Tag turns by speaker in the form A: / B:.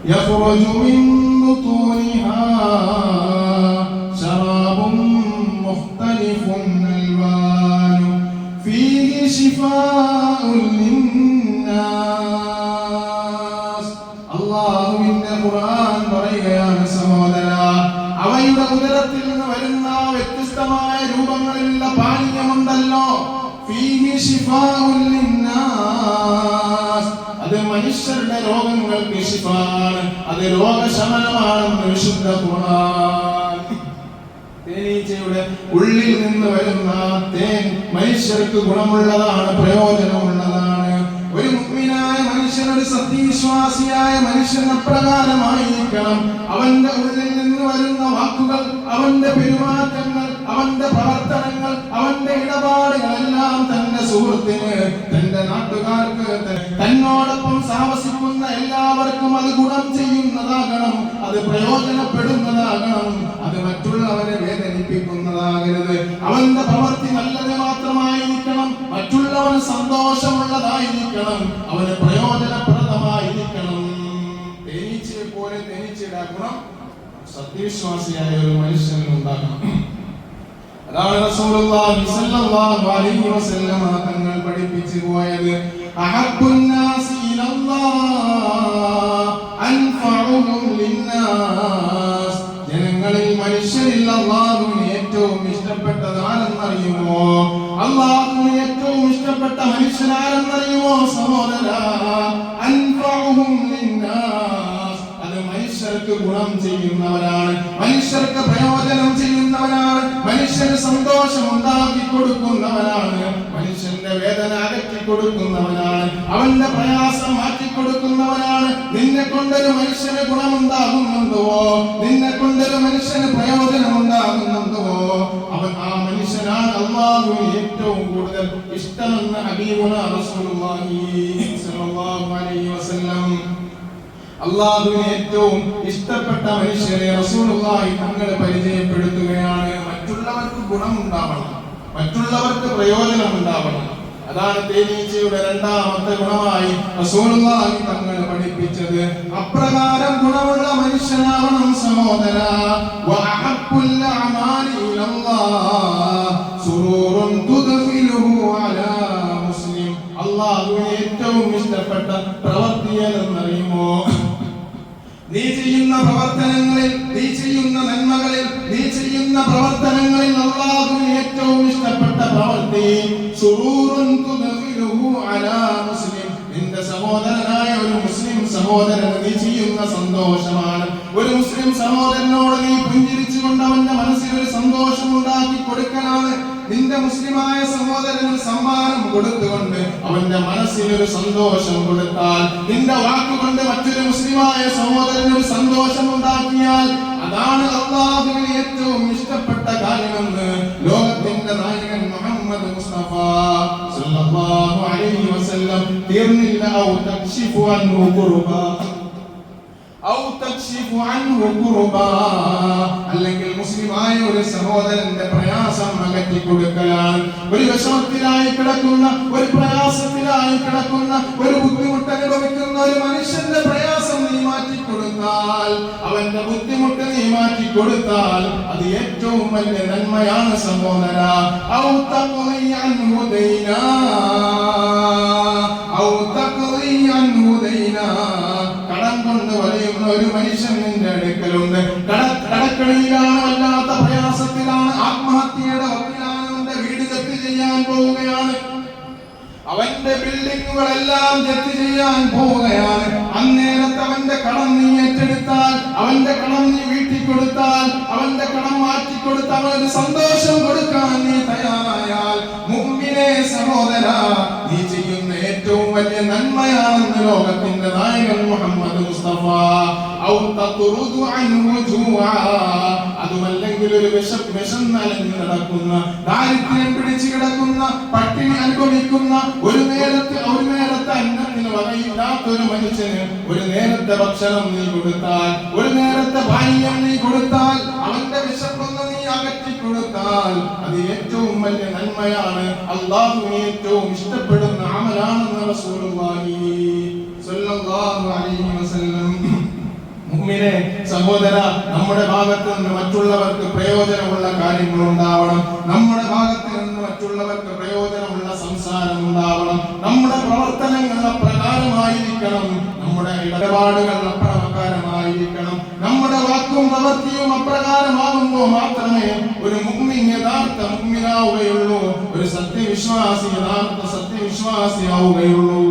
A: يخرج من بطونها شراب مختلف ألوان فيه شفاء للناس. അല്ലാഹുവിന്റെ ഖുർആൻ പറയുകയാണ് സഹോദരാ, അവയുടെ ഉദരത്തിൽ നിന്ന് വരുന്ന വ്യത്യസ്തമായ രൂപങ്ങളിലുള്ള പാനീയമുണ്ടല്ലോ, ഫീഹി ശിഫാഉൻ ലിന്നാസ്, അത് മനുഷ്യരുടെ രോഗങ്ങൾക്ക് ശിഫാണ്, അത് രോഗശമനമാണെന്ന് വിശുദ്ധ ഖുർആൻ. തേനീച്ചയുടെ ഉള്ളിൽ നിന്ന് വരുന്ന തേൻ മനുഷ്യർക്ക് ഗുണമുള്ളതാണ്, പ്രയോജനമുള്ളതാണ്. ഒരു മുഅ്മിനായ മനുഷ്യൻ, ഒരു സത്യവിശ്വാസിയായ മനുഷ്യൻ അപ്രകാരമായിരിക്കണം. അവന്റെ ഉള്ളിൽ നിന്ന് വരുന്ന വാക്കുകൾ, അവന്റെ പെരുമാറ്റങ്ങൾ, അവന്റെ പ്രവർത്തനങ്ങൾ, അവന്റെ ഇടപാടുകളെല്ലാം തന്റെ സുഹൃത്തിന്, തന്റെ നാട്ടുകാർക്ക്, തന്നോടൊപ്പം താമസിക്കുന്ന എല്ലാവർക്കും അത് ഗുണം ചെയ്യുന്നതാകണം, അത് പ്രയോജനപ്പെടുന്നതാകണം, അത് മറ്റുള്ളവരെ വേദനിപ്പിക്കുന്നതാകരുത്. അവന്റെ പ്രവൃത്തി നല്ലത് മാത്രമായിരിക്കണം, മറ്റുള്ളവന് സന്തോഷമുള്ളതായിരിക്കണം, അവന് പ്രയോജനപ്രദമായിരിക്കണം. തേനീച്ചയെ പോലെ തേനീച്ചയുടെ ഗുണം സത്യവിശ്വാസിയായ ഒരു മനുഷ്യന് ഉണ്ടാകണം. അതാണ് റസൂലുള്ളാഹി സ്വല്ലല്ലാഹു അലൈഹി വസല്ലം തങ്ങൾ പഠിപ്പിച്ചു പോയത്. അഹബ്ബുൻ നാസി ഇലല്ലാഹ് അൻഫഉഹും ലിന്നാസ്. ജനങ്ങളിൽ മനുഷ്യരിൽ അല്ലാഹുവിന് ഏറ്റവും ഇഷ്ടപ്പെട്ടത് ആരെന്നറിയുമോ? അല്ലാഹുവിന് ഏറ്റവും ഇഷ്ടപ്പെട്ട മനുഷ്യനാരെന്നറിയുമോ സഹോദരാ? അൻഫഉഹും ലിന്നാസ്, അത് മനുഷ്യർക്ക് ഗുണം ചെയ്യുന്നവരാണ്, മനുഷ്യർക്ക് പ്രയോജനം ചെയ്യുന്നവരാണ്, മനുഷ്യന് സന്തോഷം ഉണ്ടാക്കി കൊടുക്കുന്നവരാണ്, മനുഷ്യന്റെ വേദന അകറ്റി കൊടുക്കുന്നവനാണ്, അവന്റെ പ്രയാസം മാറ്റി കൊടുക്കുന്നവനാണ്. നിന്നെ കൊണ്ടൊരു മനുഷ്യന് ഗുണമുണ്ടാകുന്നുണ്ടോ, നിന്നെ കൊണ്ടൊരു മനുഷ്യന് പ്രയോജനം ഉണ്ടാകുന്നുണ്ടോ, അവൻ ആ മനുഷ്യനാണ് അല്ലാഹുവിന് ഏറ്റവും കൂടുതൽ ഇഷ്ടമെന്ന് ഹബീബുനാ റസൂലുള്ളാഹി സ്വല്ലല്ലാഹു അലൈഹി വസല്ലം. അല്ലാഹുവിന് ഏറ്റവും ഇഷ്ടപ്പെട്ട മനുഷ്യരെ റസൂലുള്ളാഹി തങ്ങൾ പരിചയപ്പെടുത്തുകയാണ്. മറ്റുള്ളവർക്ക് ഗുണമുണ്ടാവണം, മറ്റുള്ളവർക്ക് പ്രയോജനം ഉണ്ടാവണം. അതാണ് തേനീച്ചയുടെ രണ്ടാമത്തെ ഗുണമായി റസൂലുള്ളാഹി തങ്ങൾ പഠിപ്പിച്ചത്. അപ്രകാരം ഗുണമുള്ള മനുഷ്യനാവണം സഹോദരാ. വഅഹബ്ബുൽ അഅമാലി ഇലല്ലാഹ് സുറൂറുൻ തുദ്ഖിലുഹു അലാ മുസ്ലിം. അല്ലാഹുവിന് ഏറ്റവും ഇഷ്ടപ്പെട്ട പ്രവൃത്തി എന്നറിയുമോ? നീ ചെയ്യുന്ന പ്രവർത്തനങ്ങളിൽ, നീ ചെയ്യുന്ന നന്മകളിൽ, നീ ചെയ്യുന്ന പ്രവർത്തനങ്ങളിൽ അല്ലാഹുവിന് ഏറ്റവും ഇഷ്ടപ്പെട്ട പ്രവൃത്തി സുറൂറുൻ തുദ്ഖിലുഹു അലാ മുസ്ലിം. നിന്റെ സഹോദരനായ ഒരു മുസ്ലിം സഹോദരന് നീ ചെയ്യുന്ന സന്തോഷമാണ്. ഒരു മുസ്ലിം സഹോദരനോട് നീ പുഞ്ചിരിച്ചുകൊണ്ട് അവന്റെ മനസ്സിൽ ഒരു സന്തോഷം ഉണ്ടാക്കി കൊടുക്കലാണ്. നിന്റെ മുസ്ലിമായ സഹോദരന് സമ്മാനം കൊടുത്തുകൊണ്ട് അവന്റെ മനസ്സിനൊരു സന്തോഷം കൊടുത്താൽ, നിന്റെ വാക്കുകൊണ്ട് മറ്റൊരു മുസ്ലിമായ സഹോദരന് ഒരു സന്തോഷം ഉണ്ടാക്കിയാൽ, അതാണ് അല്ലാഹുവിന് ഏറ്റവും ഇഷ്ടപ്പെട്ട കാര്യമെന്ന് ലോകത്തിന്റെ നായകൻ മുഹമ്മദ് മുസ്തഫ സല്ലല്ലാഹു അലൈഹി വസല്ലം തീർന്നില്ല. ഔ തക്ഷിഫു അൻഹു ഖുർബാ, ഔ തക്ഷിഫു അൻഹു ഖുർബാ, അല്ലെങ്കിൽ മുസ്ലിമായ ഒരു സഹോദരന്റെ പ്രയാസം അകറ്റി കൊടുക്കലാണ്. ഒരു വിഷമത്തിലായി കിടക്കുന്ന, ഒരു പ്രയാസത്തിലായി കിടക്കുന്ന, ഒരു ബുദ്ധിമുട്ട് അനുഭവിക്കുന്ന ഒരു മനുഷ്യന്റെ പ്രയാസം നീ മാറ്റിക്കൊടുത്താൽ, അവന്റെ ബുദ്ധിമുട്ട് നീ മാറ്റിക്കൊടുത്താൽ, അത് ഏറ്റവും വലിയ നന്മയാണ് സഹോദരാ. ഔ തഖ്ളി അൻഹു ദൈനാ, ഔ തഖ്ളി അൻഹു ദൈനാ, കടം കൊണ്ട് വലയുന്ന ഒരു മനുഷ്യൻ നിന്റെ അടുക്കലുണ്ട്. കടക്കണിയിലാണ്, വല്ലാത്ത പ്രയാസത്തിലാണ്, ആത്മഹത്യയുടെ വക്കിലാണ്, അവന്റെ വീട് ജപ്തി ചെയ്യാൻ പോവുകയാണ്, അവന്റെ ബിൽഡിങ്ങുകളെല്ലാം ജപ്തി ചെയ്യാൻ പോവുകയാണ്. അന്നേരത്ത് അവന്റെ കടം നീ ഏറ്റെടുത്താൽ, അവന്റെ കടം നീ വീട്ടിക്കൊടുത്താൽ, അവന്റെ കടം മാറ്റിക്കൊടുത്ത് അവനൊരു സന്തോഷം കൊടുക്കാൻ നീ തയ്യാറായാൽ, മുഅ്മിനേ സഹോദരാ, നീ ചെയ്യുന്ന ഏറ്റവും വലിയ നന്മയാണെന്ന് ലോകത്തിന്റെ നായകൻ മുഹമ്മദ് മുസ്തഫ. ഔ തത്റുദു അൻഹു ജൂആ, അതുമല്ലെങ്കിൽ ഒരു വിശന്നലഞ്ഞു നടക്കുന്ന, ദാരിദ്ര്യം പിടിച്ചു കിടക്കുന്ന, പട്ടിണി അനുഭവിക്കുന്ന, ഒരു നേരത്തെ അന്നത്തിന് വകയില്ലാത്തൊരു മനുഷ്യന് ഒരു നേരത്തെ ഭക്ഷണം നീ കൊടുത്താൽ, ഒരു നേരത്തെ പാനീയം നീ കൊടുത്താൽ, അവന്റെ വിശപ്പൊന്ന് നീ അകറ്റി കൊടുത്താൽ, അത് ഏറ്റവും വലിയ നന്മയാണ്, അല്ലാഹുവിന് ഏറ്റവും ഇഷ്ടപ്പെടുന്ന അമലാണെന്ന് റസൂലുള്ളാഹി സ്വല്ലല്ലാഹു അലൈഹി വസല്ലം മുഅ്മിനെ സഹോദര, നമ്മുടെ ഭാഗത്ത് നിന്ന് മറ്റുള്ളവർക്ക് പ്രയോജനമുള്ള കാര്യങ്ങൾ ഉണ്ടാവണം. നമ്മുടെ ഭാഗത്ത് നിന്ന് മറ്റുള്ളവർക്ക് പ്രയോജനമുള്ള സംസാരം ഉണ്ടാവണം. നമ്മുടെ പ്രവർത്തനങ്ങൾ അപ്രകാരമായിരിക്കണം. നമ്മുടെ ഇടപാടുകൾ അപ്രകാരമായിരിക്കണം. നമ്മുടെ വാക്കും പ്രവൃത്തിയും അപ്രകാരമാകുമ്പോൾ മാത്രമേ ഒരു മുഅ്മിൻ യഥാർത്ഥ മുഅ്മിനാവുകയുള്ളൂ. ഒരു സത്യവിശ്വാസി യഥാർത്ഥ സത്യവിശ്വാസിയാവുകയുള്ളൂ.